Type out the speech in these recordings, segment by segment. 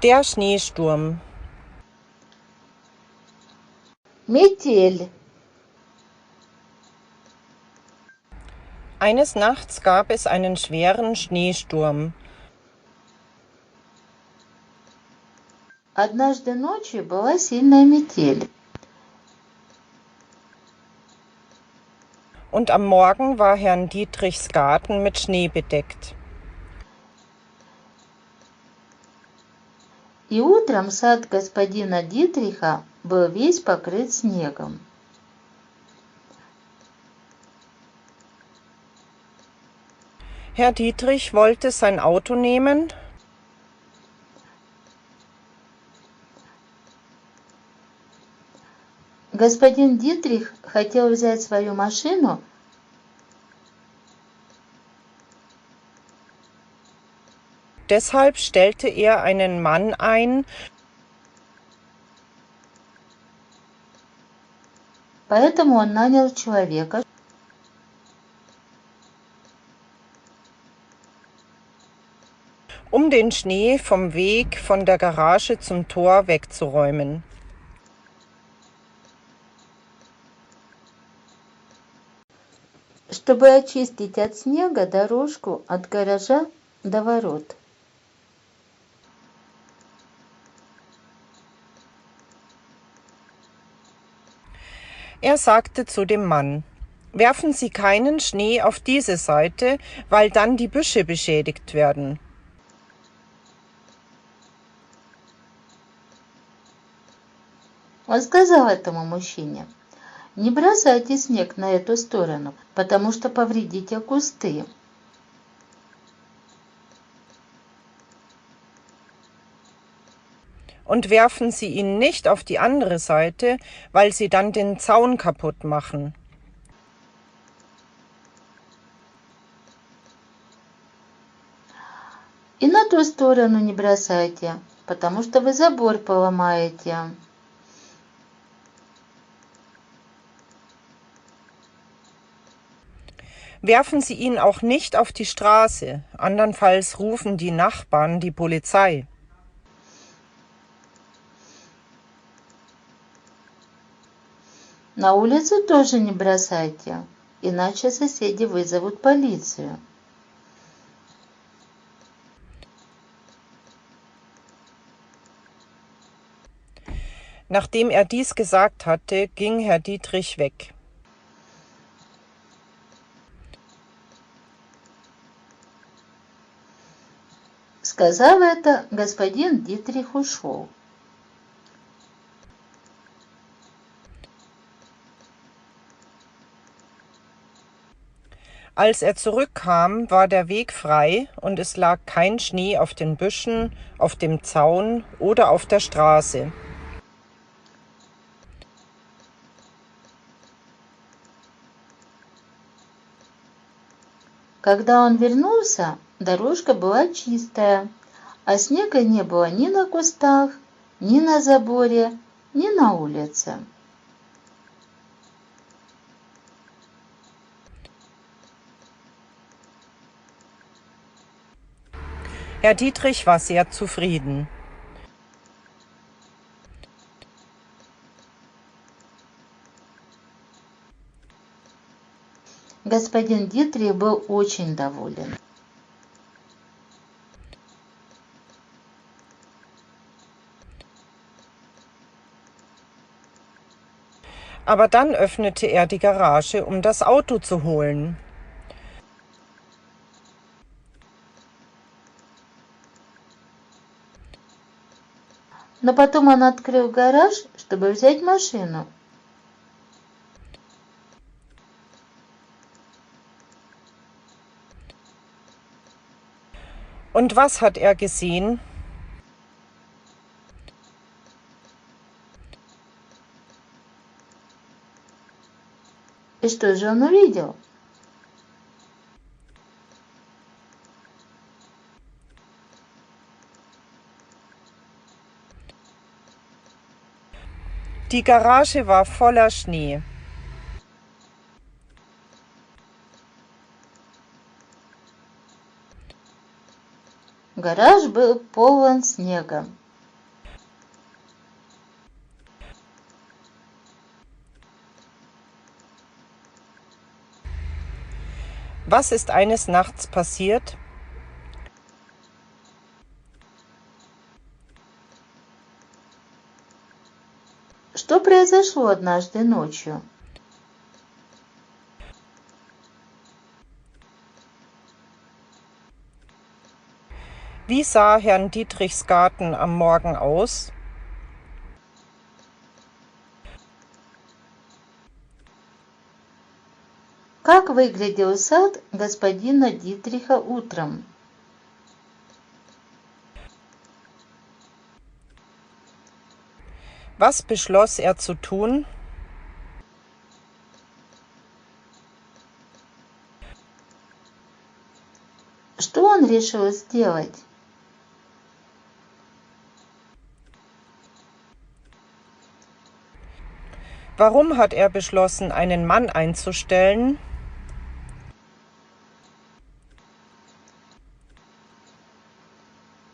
Der Schneesturm. Метель. Eines Nachts gab es einen schweren Schneesturm. Однажды ночью была сильная метель. Und am Morgen war Herrn Dietrichs Garten mit Schnee bedeckt. И утром сад господина Дитриха был весь покрыт снегом. Herr Dietrich wollte sein Auto nehmen Господин Дитрих хотел взять свою машину, deshalb stellte er einen Mann ein, поэтому он нанял человека, um den Schnee vom Weg von der Garage zum Tor wegzuräumen. чтобы очистить от снега дорожку от гаража до ворот. Er sagte zu dem Mann: Werfen Sie keinen Schnee auf diese Seite, weil dann die Büsche beschädigt werden. Он сказал этому мужчине: не бросайте снег на эту сторону, потому что повредите кусты. Und werfen Sie ihn nicht auf die andere Seite, weil Sie dann den Zaun kaputt machen. И на ту сторону не бросайте, потому что вы забор поломаете. Werfen Sie ihn auch nicht auf die Straße, andernfalls rufen die Nachbarn die Polizei. На улицу тоже не бросайте, иначе соседи вызовут полицию. Nachdem er dies gesagt hatte, ging Herr Dietrich weg. Сказав это, господин Дитрих ушел. Als er zurückkam, war der Weg frei und es lag kein Schnee auf den Büschen, auf dem Zaun oder auf der Straße. Когда он вернулся, дорожка была чистая, а снега не было ни на кустах, ни на заборе, ни на улице. Herr Dietrich war sehr zufrieden. Господин Дитрих был очень доволен. Aber dann öffnete er die Garage, um das Auto zu holen. Но потом он открыл гараж, чтобы взять машину. Und was hat er gesehen? И что же он увидел? Die Garage war voller Schnee. Гараж был полон снега. Was ist eines Nachts passiert? Что произошло однажды ночью? Wie sah Herrn Dietrichs Garten am Morgen aus? Как выглядел сад господина Дитриха утром? Was beschloss er zu tun? Что он решил сделать? Warum hat er beschlossen, einen Mann einzustellen?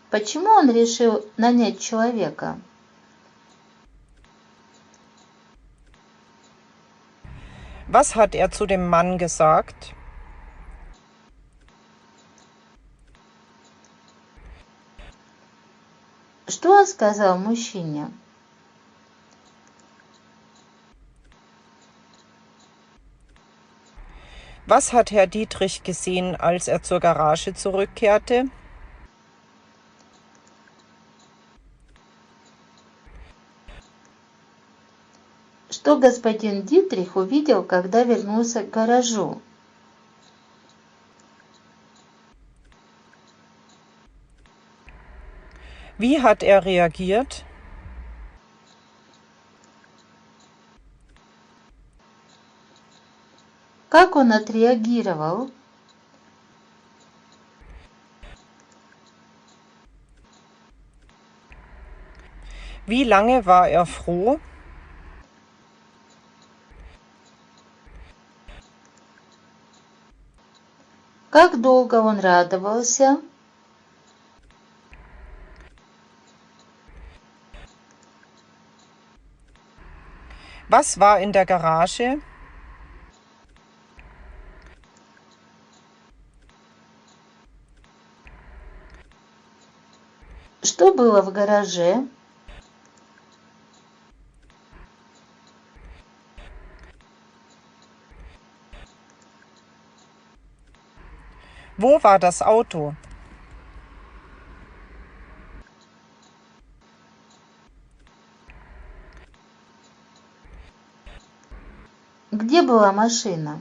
Почему он решил нанять человека? Was hat er zu dem Mann gesagt? Что он сказал мужчине? Was hat Herr Dietrich gesehen, als er zur Garage zurückkehrte? Что господин Дитрих увидел, когда вернулся к гаражу? Wie hat er reagiert? Как он отреагировал? Wie lange war er froh? Как долго он радовался? Was war in der Garage? Что было в гараже? Wo war das Auto? Где была машина?